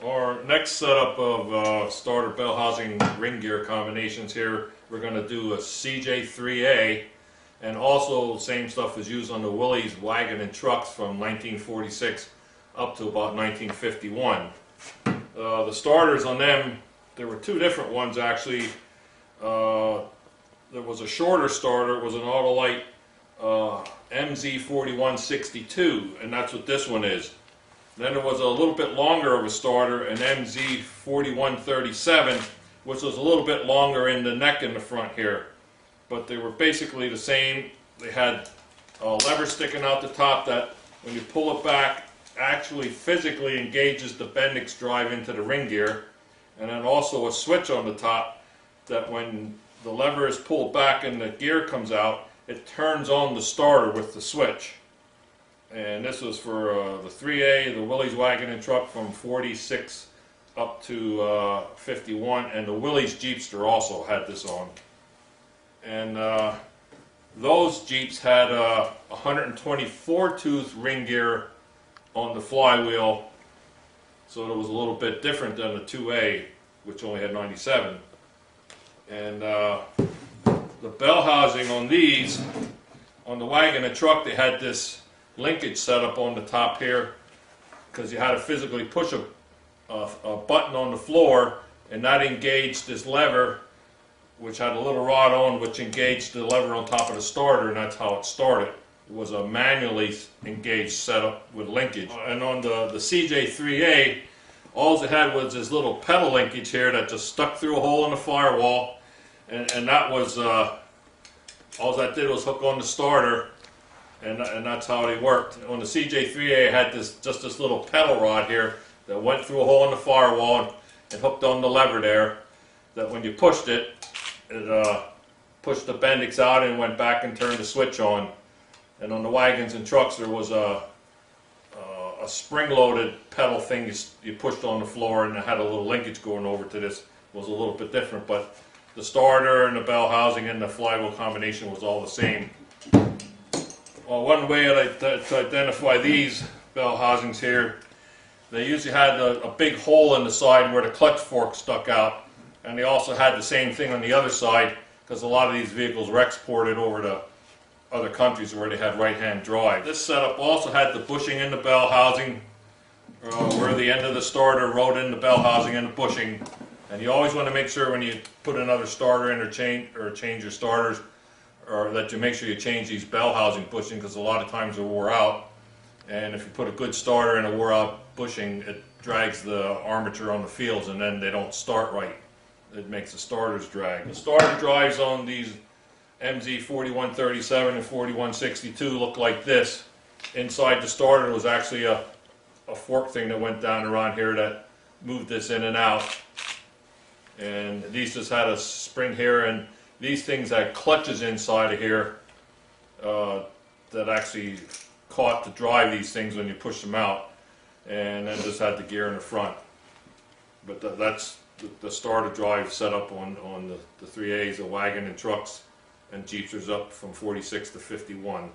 Our next setup of starter bell housing ring gear combinations here, we're going to do a CJ3A, and also same stuff is used on the Willys wagon and trucks from 1946 up to about 1951. The starters on them, there were two different ones actually. There was a shorter starter, it was an Autolite MZ4162, and that's what this one is. Then there was a little bit longer of a starter, an MZ4137, which was a little bit longer in the neck in the front here. But they were basically the same. They had a lever sticking out the top that, when you pull it back, actually physically engages the Bendix drive into the ring gear. And then also a switch on the top that when the lever is pulled back and the gear comes out, it turns on the starter with the switch. And this was for the 3A, the Willys wagon and truck from 46 up to 51, and the Willys Jeepster also had this on. And those Jeeps had a 124 tooth ring gear on the flywheel, so it was a little bit different than the 2A, which only had 97. And the bell housing on these, on the wagon and truck, they had this linkage setup on the top here, because you had to physically push a button on the floor, and that engaged this lever, which had a little rod on, which engaged the lever on top of the starter, and that's how it started. It was a manually engaged setup with linkage. And on the CJ3A, all it had was this little pedal linkage here that just stuck through a hole in the firewall, and that was all that did was hook on the starter, and that's how they worked. On the CJ3A, it had just this little pedal rod here that went through a hole in the firewall and hooked on the lever there, that when you pushed it, it pushed the Bendix out and went back and turned the switch on. And on the wagons and trucks, there was a spring-loaded pedal thing you pushed on the floor, and it had a little linkage going over to this. It was a little bit different, but the starter and the bell housing and the flywheel combination was all the same. Well, one way to identify these bell housings here, they usually had a big hole in the side where the clutch fork stuck out, and they also had the same thing on the other side, because a lot of these vehicles were exported over to other countries where they had right-hand drive. This setup also had the bushing in the bell housing, where the end of the starter rode in the bell housing and the bushing. And you always want to make sure when you put another starter in or change your starters, or that you make sure you change these bell housing bushing, because a lot of times they're wore out. And if you put a good starter in a wore out bushing, it drags the armature on the fields, and then they don't start right. It makes the starters drag. The starter drives on these MZ4137 and 4162 look like this. Inside the starter was actually a fork thing that went down around here that moved this in and out. And these just had a spring here, and these things had clutches inside of here that actually caught to drive these things when you push them out, and then just had the gear in the front. But that's the starter drive setup on the 3As, the wagon and trucks and Jeepsters up from 46 to 51.